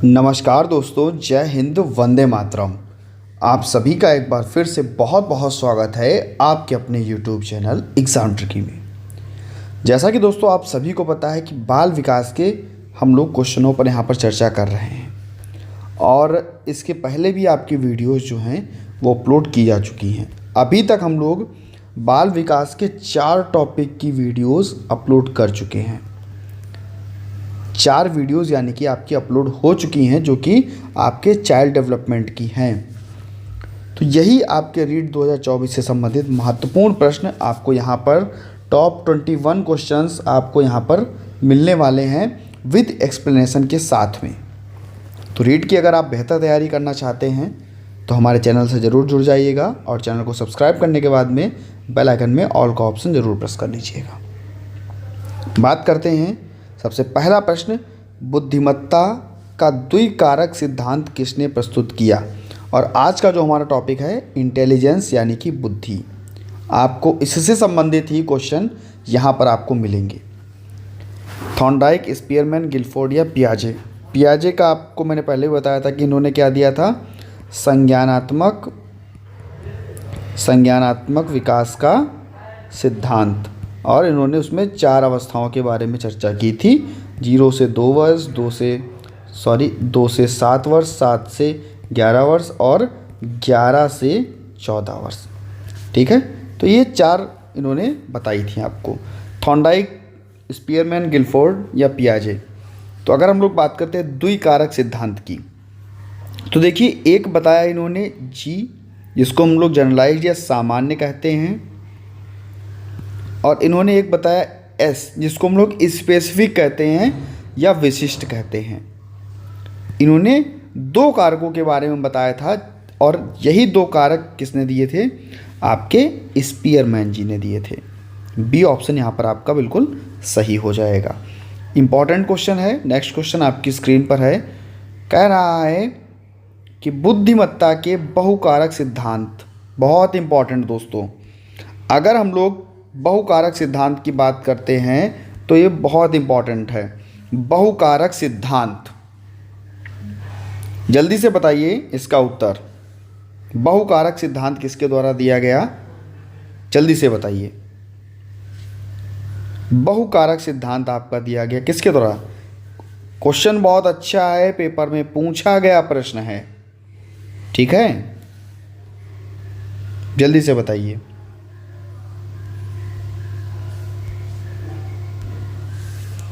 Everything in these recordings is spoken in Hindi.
नमस्कार दोस्तों, जय हिंद, वंदे मातरम। आप सभी का एक बार फिर से बहुत बहुत स्वागत है आपके अपने YouTube चैनल एग्जाम ट्रिकी में। जैसा कि दोस्तों आप सभी को पता है कि बाल विकास के हम लोग क्वेश्चनों पर यहाँ पर चर्चा कर रहे हैं और इसके पहले भी आपकी वीडियोस जो हैं वो अपलोड की जा चुकी हैं। अभी तक हम लोग बाल विकास के 4 टॉपिक की वीडियोस अपलोड कर चुके हैं। 4 वीडियोस यानी कि आपकी अपलोड हो चुकी हैं जो कि आपके चाइल्ड डेवलपमेंट की हैं। तो यही आपके रीड 2024 से संबंधित महत्वपूर्ण प्रश्न आपको यहाँ पर टॉप 21 क्वेश्चंस आपको यहाँ पर मिलने वाले हैं विद एक्सप्लेनेशन के साथ में। तो रीड की अगर आप बेहतर तैयारी करना चाहते हैं तो हमारे चैनल से ज़रूर जुड़ जाइएगा और चैनल को सब्सक्राइब करने के बाद में बेल आइकन में ऑल का ऑप्शन ज़रूर प्रेस कर लीजिएगा। बात करते हैं सबसे पहला प्रश्न, बुद्धिमत्ता का द्विकारक सिद्धांत किसने प्रस्तुत किया। और आज का जो हमारा टॉपिक है इंटेलिजेंस यानी कि बुद्धि। आपको इससे संबंधित ही क्वेश्चन यहाँ पर आपको मिलेंगे। थॉर्नडाइक, स्पीयरमैन, गिलफोर्ड या पियाजे। पियाजे का आपको मैंने पहले भी बताया था कि इन्होंने क्या दिया था, संज्ञानात्मक विकास का सिद्धांत, और इन्होंने उसमें 4 अवस्थाओं के बारे में चर्चा की थी। 0 से 2 वर्ष, 2 से 7 वर्ष, 7 से 11 वर्ष और 11 से 14 वर्ष। ठीक है, तो ये 4 इन्होंने बताई थी आपको, थॉर्नडाइक, स्पीयरमैन, गिलफोर्ड या पियाजे। तो अगर हम लोग बात करते हैं द्विकारक सिद्धांत की, तो देखिए एक बताया इन्होंने जी, जिसको हम लोग जनरलाइज्ड या सामान्य कहते हैं, और इन्होंने एक बताया एस, जिसको हम लोग स्पेसिफिक कहते हैं या विशिष्ट कहते हैं। इन्होंने 2 कारकों के बारे में बताया था और यही 2 कारक किसने दिए थे, आपके स्पीयरमैन जी ने दिए थे। बी ऑप्शन यहाँ पर आपका बिल्कुल सही हो जाएगा। इम्पॉर्टेंट क्वेश्चन है। नेक्स्ट क्वेश्चन आपकी स्क्रीन पर है, कह रहा है कि बुद्धिमत्ता के बहुकारक सिद्धांत। बहुत इम्पॉर्टेंट दोस्तों, अगर हम लोग बहुकारक सिद्धांत की बात करते हैं तो ये बहुत इम्पॉर्टेंट है। बहुकारक सिद्धांत, जल्दी से बताइए इसका उत्तर। बहुकारक सिद्धांत किसके द्वारा दिया गया, जल्दी से बताइए। बहुकारक सिद्धांत आपका दिया गया किसके द्वारा। क्वेश्चन बहुत अच्छा है, पेपर में पूछा गया प्रश्न है। ठीक है, जल्दी से बताइए।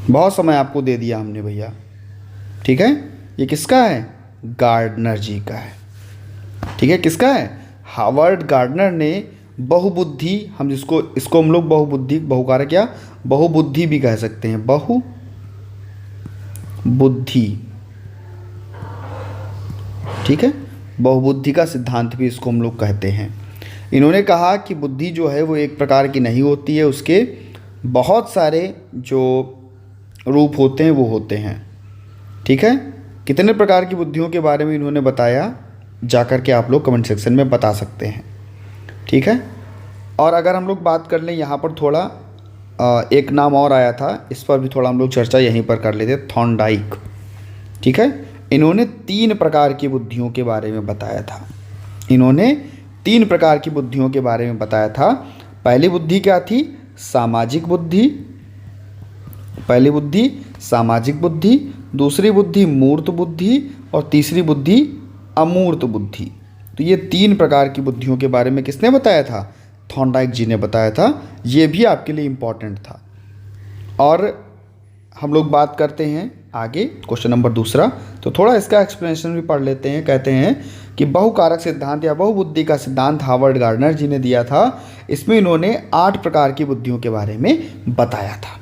बहुत समय आपको दे दिया हमने भैया। ठीक है, ये किसका है, गार्डनर जी का है। ठीक है, किसका है, हावर्ड गार्डनर ने बहुबुद्धि, हम इसको हम लोग बहुबुद्धि, बहुकारक या बहुबुद्धि भी कह सकते हैं, बहुबुद्धि। ठीक है, बहुबुद्धि का सिद्धांत भी इसको हम लोग कहते हैं। इन्होंने कहा कि बुद्धि जो है वो एक प्रकार की नहीं होती है, उसके बहुत सारे जो रूप होते हैं वो होते हैं। ठीक है, कितने प्रकार की बुद्धियों के बारे में इन्होंने बताया, जाकर के आप लोग कमेंट सेक्शन में बता सकते हैं। ठीक है, और अगर हम लोग बात कर लें यहाँ पर थोड़ा एक नाम और आया था, इस पर भी थोड़ा हम लोग चर्चा यहीं पर कर लेते, थॉर्नडाइक। ठीक है, इन्होंने 3 प्रकार की बुद्धियों के बारे में बताया था। इन्होंने 3 प्रकार की बुद्धियों के बारे में बताया था। पहली बुद्धि क्या थी, सामाजिक बुद्धि। पहली बुद्धि सामाजिक बुद्धि, दूसरी बुद्धि मूर्त बुद्धि और तीसरी बुद्धि अमूर्त बुद्धि। तो ये 3 प्रकार की बुद्धियों के बारे में किसने बताया था, थॉर्नडाइक जी ने बताया था। ये भी आपके लिए इम्पॉर्टेंट था। और हम लोग बात करते हैं आगे क्वेश्चन नंबर 2। तो थोड़ा इसका एक्सप्लेनेशन भी पढ़ लेते हैं। कहते हैं कि बहुकारक सिद्धांत या बहुबुद्धि का सिद्धांत हावर्ड गार्डनर जी ने दिया था। इसमें इन्होंने 8 प्रकार की बुद्धियों के बारे में बताया था।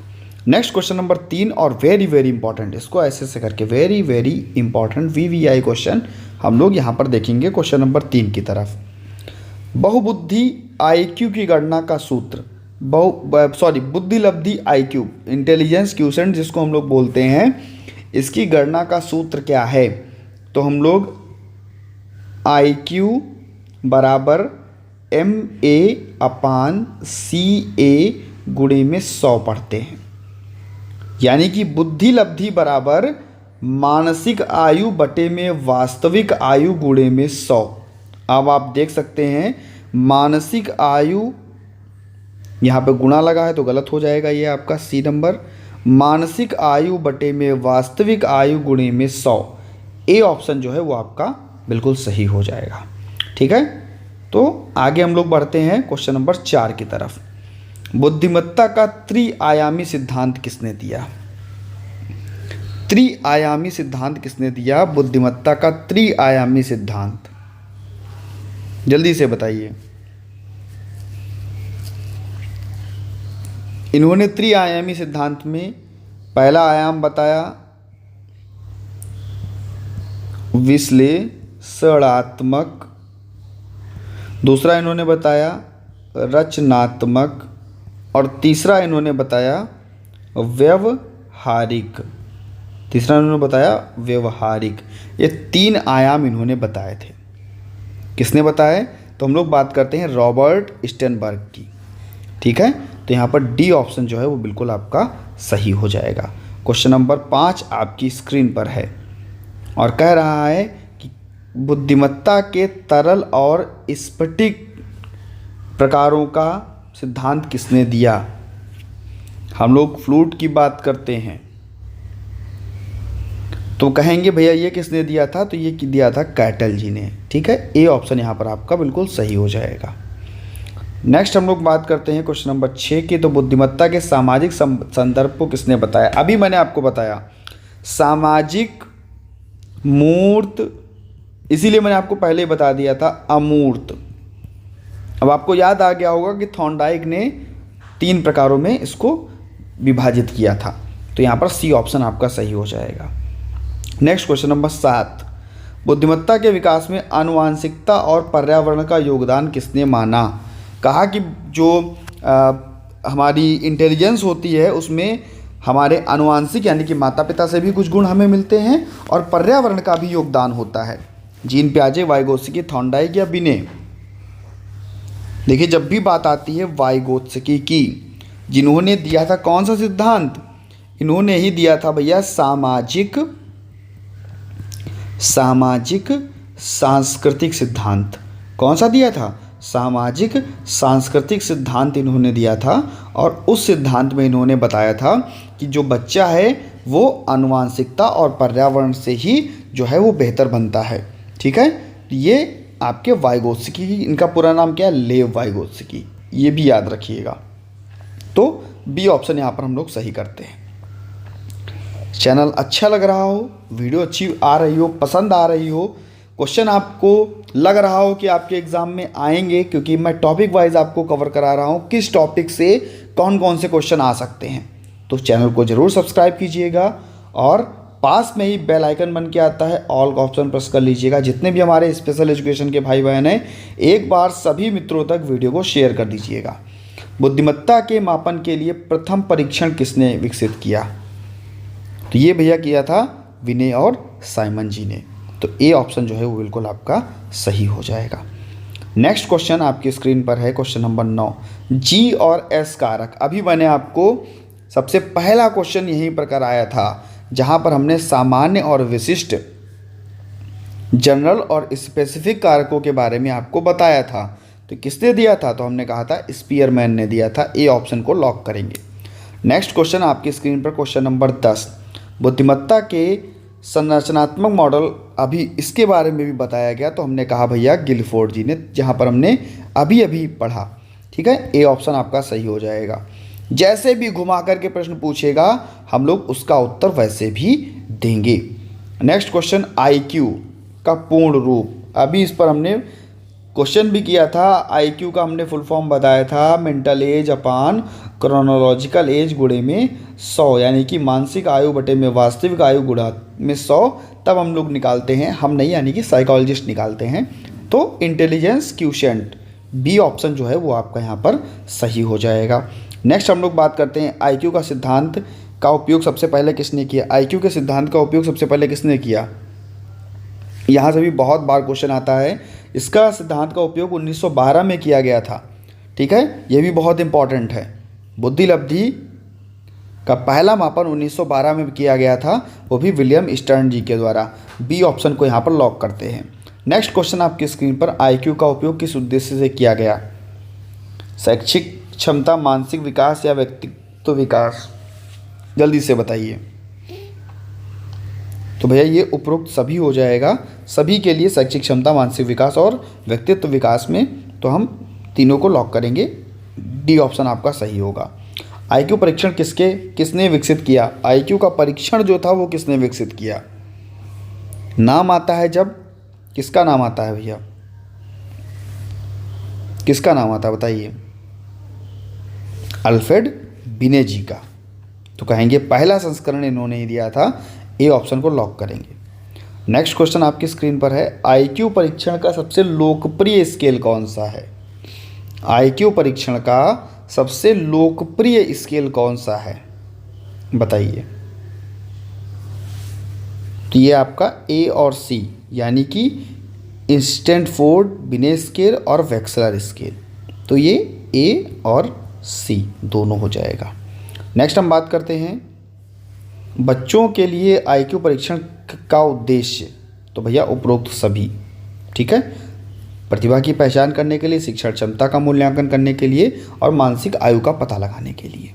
नेक्स्ट क्वेश्चन नंबर 3 और वेरी वेरी इंपॉर्टेंट, इसको ऐसे करके very very important VVI question हम लोग यहाँ पर देखेंगे। क्वेश्चन नंबर 3 की तरफ, बहुबुद्धि IQ की गणना का सूत्र, बुद्धि लब्धि IQ, इंटेलिजेंस क्यूसेंट जिसको हम लोग बोलते हैं, इसकी गणना का सूत्र क्या है। तो हम लोग IQ बराबर MA/CA गुणे में 100 पढ़ते हैं, यानी कि बुद्धि लब्धि बराबर मानसिक आयु बटे में वास्तविक आयु गुणे में 100। अब आप देख सकते हैं मानसिक आयु, यहाँ पे गुणा लगा है तो गलत हो जाएगा ये आपका सी नंबर। मानसिक आयु बटे में वास्तविक आयु गुणे में 100, ए ऑप्शन जो है वो आपका बिल्कुल सही हो जाएगा। ठीक है, तो आगे हम लोग बढ़ते हैं क्वेश्चन नंबर 4 की तरफ। बुद्धिमत्ता का त्रिआयामी सिद्धांत किसने दिया? त्रिआयामी सिद्धांत किसने दिया? बुद्धिमत्ता का त्रिआयामी सिद्धांत, जल्दी से बताइए। इन्होंने त्रिआयामी सिद्धांत में पहला आयाम बताया विश्लेषणात्मक, दूसरा इन्होंने बताया रचनात्मक और तीसरा इन्होंने बताया व्यवहारिक। ये 3 आयाम इन्होंने बताए थे। किसने बताए? तो हम लोग बात करते हैं रॉबर्ट स्टेनबर्ग की। ठीक है, तो यहाँ पर डी ऑप्शन जो है वो बिल्कुल आपका सही हो जाएगा। क्वेश्चन नंबर 5 आपकी स्क्रीन पर है और कह रहा है कि बुद्धिमत्ता के तरल और स्फटिक प्रकारों का सिद्धांत किसने दिया? हम लोग फ्लूइड की बात करते हैं तो कहेंगे भैया ये किसने दिया था? तो ये दिया था कैटल जी ने। ठीक है, ए ऑप्शन यहाँ पर आपका बिल्कुल सही हो जाएगा। नेक्स्ट हम लोग बात करते हैं क्वेश्चन नंबर 6 की। तो बुद्धिमत्ता के सामाजिक संदर्भ को किसने बताया? अभी मैंने आपको बताया सामाजिक मूर्त, इसीलिए मैंने आपको पहले ही बता दिया था अमूर्त। अब आपको याद आ गया होगा कि थॉर्नडाइक ने 3 प्रकारों में इसको विभाजित किया था, तो यहाँ पर सी ऑप्शन आपका सही हो जाएगा। नेक्स्ट क्वेश्चन नंबर 7, बुद्धिमत्ता के विकास में आनुवांशिकता और पर्यावरण का योगदान किसने माना? कहा कि जो हमारी इंटेलिजेंस होती है उसमें हमारे आनुवांशिक यानी कि माता पिता से भी कुछ गुण हमें मिलते हैं और पर्यावरण का भी योगदान होता है। जीन पियाजे, वाइगोत्स्की, थॉर्नडाइक या बिने? देखिए, जब भी बात आती है वाइगोत्स्की की, जिन्होंने दिया था कौन सा सिद्धांत? इन्होंने ही दिया था भैया सामाजिक सांस्कृतिक सिद्धांत। कौन सा दिया था? सामाजिक सांस्कृतिक सिद्धांत इन्होंने दिया था और उस सिद्धांत में इन्होंने बताया था कि जो बच्चा है वो आनुवांशिकता और पर्यावरण से ही जो है वो बेहतर बनता है। ठीक है, ये आपके वाइगोत्स्की, इनका पूरा नाम क्या है? लेव वाइगोत्स्की, ये भी याद रखिएगा। तो बी ऑप्शन यहाँ पर हम लोग सही करते हैं। चैनल अच्छा लग रहा हो, वीडियो अच्छी आ रही हो, पसंद आ रही हो, क्वेश्चन आपको लग रहा हो कि आपके एग्ज़ाम में आएंगे, क्योंकि मैं टॉपिक वाइज आपको कवर करा रहा हूँ किस टॉपिक से कौन कौन से क्वेश्चन आ सकते हैं, तो चैनल को ज़रूर सब्सक्राइब कीजिएगा और पास में ही बेल आइकन बन के आता है, ऑल का ऑप्शन प्रेस कर लीजिएगा। जितने भी हमारे स्पेशल एजुकेशन के भाई बहन हैं, एक बार सभी मित्रों तक वीडियो को शेयर कर दीजिएगा। बुद्धिमत्ता के मापन के लिए प्रथम परीक्षण किसने विकसित किया? तो ये भैया किया था विनय और साइमन जी ने। तो ए ऑप्शन जो है वो बिल्कुल आपका सही हो जाएगा। नेक्स्ट क्वेश्चन आपकी स्क्रीन पर है, क्वेश्चन नंबर 9, जी और एस कारक। अभी मैंने आपको सबसे पहला क्वेश्चन यहीं पर कराया था, जहां पर हमने सामान्य और विशिष्ट, जनरल और स्पेसिफिक कारकों के बारे में आपको बताया था। तो किसने दिया था? तो हमने कहा था स्पीयरमैन ने दिया था। ए ऑप्शन को लॉक करेंगे। नेक्स्ट क्वेश्चन आपकी स्क्रीन पर, क्वेश्चन नंबर 10, बुद्धिमत्ता के संरचनात्मक मॉडल, अभी इसके बारे में भी बताया गया, तो हमने कहा भैया गिलफोर्ड जी ने, जहाँ पर हमने अभी अभी पढ़ा। ठीक है, ए ऑप्शन आपका सही हो जाएगा। जैसे भी घुमा करके प्रश्न पूछेगा हम लोग उसका उत्तर वैसे भी देंगे। नेक्स्ट क्वेश्चन, आईक्यू का पूर्ण रूप, अभी इस पर हमने क्वेश्चन भी किया था। आईक्यू का हमने फुल फॉर्म बताया था मेंटल एज अपान क्रोनोलॉजिकल एज गुणे में 100, यानी कि मानसिक आयु बटे में वास्तविक आयु गुणा में 100, तब हम लोग निकालते हैं, हम नहीं यानी कि साइकोलॉजिस्ट निकालते हैं। तो इंटेलिजेंस क्यूशेंट, बी ऑप्शन जो है वो आपका यहाँ पर सही हो जाएगा। नेक्स्ट हम लोग बात करते हैं आईक्यू का सिद्धांत का उपयोग सबसे पहले किसने किया? आईक्यू के सिद्धांत का उपयोग सबसे पहले किसने किया? यहाँ से भी बहुत बार क्वेश्चन आता है। इसका सिद्धांत का उपयोग 1912 में किया गया था। ठीक है, ये भी बहुत इंपॉर्टेंट है। बुद्धि लब्धि का पहला मापन 1912 में किया गया था, वो भी विलियम स्टर्न जी के द्वारा। बी ऑप्शन को यहाँ पर लॉक करते हैं। नेक्स्ट क्वेश्चन आपकी स्क्रीन पर, आईक्यू का उपयोग किस उद्देश्य से किया गया? शैक्षिक क्षमता, मानसिक विकास या व्यक्तित्व विकास? जल्दी से बताइए। तो भैया ये उपरोक्त सभी हो जाएगा, सभी के लिए शैक्षिक क्षमता, मानसिक विकास और व्यक्तित्व विकास में तो हम तीनों को लॉक करेंगे। डी ऑप्शन आपका सही होगा। आईक्यू परीक्षण किसने विकसित किया? आईक्यू का परीक्षण जो था वो किसने विकसित किया? नाम आता है जब, किसका नाम आता है भैया? किसका नाम आता है बताइए? अल्फ्रेड बिने जी का। तो कहेंगे पहला संस्करण इन्होंने ही दिया था। ए ऑप्शन को लॉक करेंगे। नेक्स्ट क्वेश्चन आपकी स्क्रीन पर है, आईक्यू परीक्षण का सबसे लोकप्रिय स्केल कौन सा है? आईक्यू परीक्षण का सबसे लोकप्रिय स्केल कौन सा है बताइए? तो ये आपका ए और सी, यानी कि स्टैनफोर्ड बिने स्केल और वेक्सलर स्केल। तो ये ए और सी दोनों हो जाएगा। नेक्स्ट हम बात करते हैं बच्चों के लिए आईक्यू परीक्षण का उद्देश्य। तो भैया उपरोक्त सभी, ठीक है। प्रतिभा की पहचान करने के लिए, शिक्षण क्षमता का मूल्यांकन करने के लिए और मानसिक आयु का पता लगाने के लिए।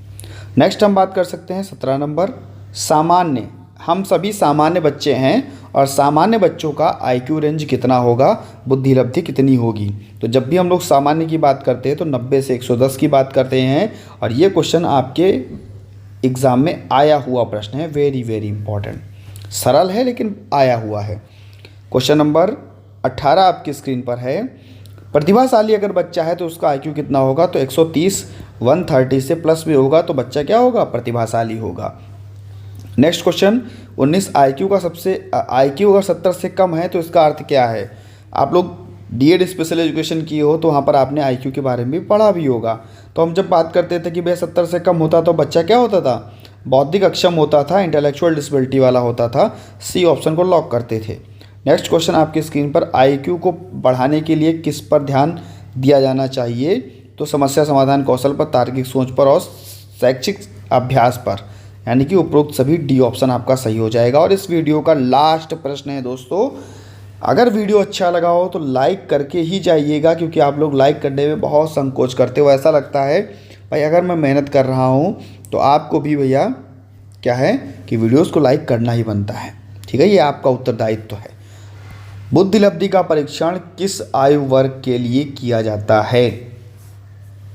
नेक्स्ट हम बात कर सकते हैं 17 नंबर, सामान्य। हम सभी सामान्य बच्चे हैं और सामान्य बच्चों का आईक्यू रेंज कितना होगा, बुद्धि लब्धि कितनी होगी? तो जब भी हम लोग सामान्य की बात करते हैं तो 90 से 110 की बात करते हैं। और ये क्वेश्चन आपके एग्ज़ाम में आया हुआ प्रश्न है, वेरी वेरी इंपॉर्टेंट। सरल है लेकिन आया हुआ है। क्वेश्चन नंबर 18 आपकी स्क्रीन पर है, प्रतिभाशाली अगर बच्चा है तो उसका आईक्यू कितना होगा? तो 130, 130 से प्लस भी होगा तो बच्चा क्या होगा? प्रतिभाशाली होगा। नेक्स्ट क्वेश्चन 19, आईक्यू अगर 70 से कम है तो इसका अर्थ क्या है? आप लोग डीएड स्पेशल एजुकेशन किए हो तो वहाँ पर आपने आईक्यू के बारे में भी पढ़ा भी होगा। तो हम जब बात करते थे कि भाई 70 से कम होता तो बच्चा क्या होता था? बौद्धिक अक्षम होता था, इंटेलेक्चुअल डिसेबिलिटी वाला होता था। सी ऑप्शन को लॉक करते थे। नेक्स्ट क्वेश्चन आपकी स्क्रीन पर, आईक्यू को बढ़ाने के लिए किस पर ध्यान दिया जाना चाहिए? तो समस्या समाधान कौशल पर, तार्किक सोच पर और शैक्षिक अभ्यास पर, यानी कि उपरोक्त सभी। डी ऑप्शन आपका सही हो जाएगा। और इस वीडियो का लास्ट प्रश्न है दोस्तों, अगर वीडियो अच्छा लगा हो तो लाइक करके ही जाइएगा, क्योंकि आप लोग लाइक करने में बहुत संकोच करते हो। ऐसा लगता है भाई अगर मैं मेहनत कर रहा हूँ तो आपको भी भैया क्या है कि वीडियोस को लाइक करना ही बनता है, ठीक है। ये आपका उत्तरदायित्व है। बुद्धि लब्धि का परीक्षण किस आयु वर्ग के लिए किया जाता है?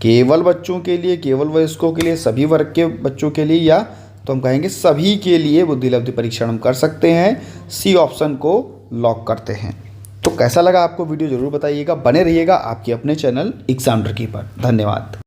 केवल बच्चों के लिए, केवल वयस्कों के लिए, सभी वर्ग के बच्चों के लिए, या तो हम कहेंगे सभी के लिए बुद्धि लब्धि परीक्षण हम कर सकते हैं। सी ऑप्शन को लॉक करते हैं। तो कैसा लगा आपको वीडियो ज़रूर बताइएगा। बने रहिएगा आपके अपने चैनल एग्जाम ट्रिकी पर। धन्यवाद।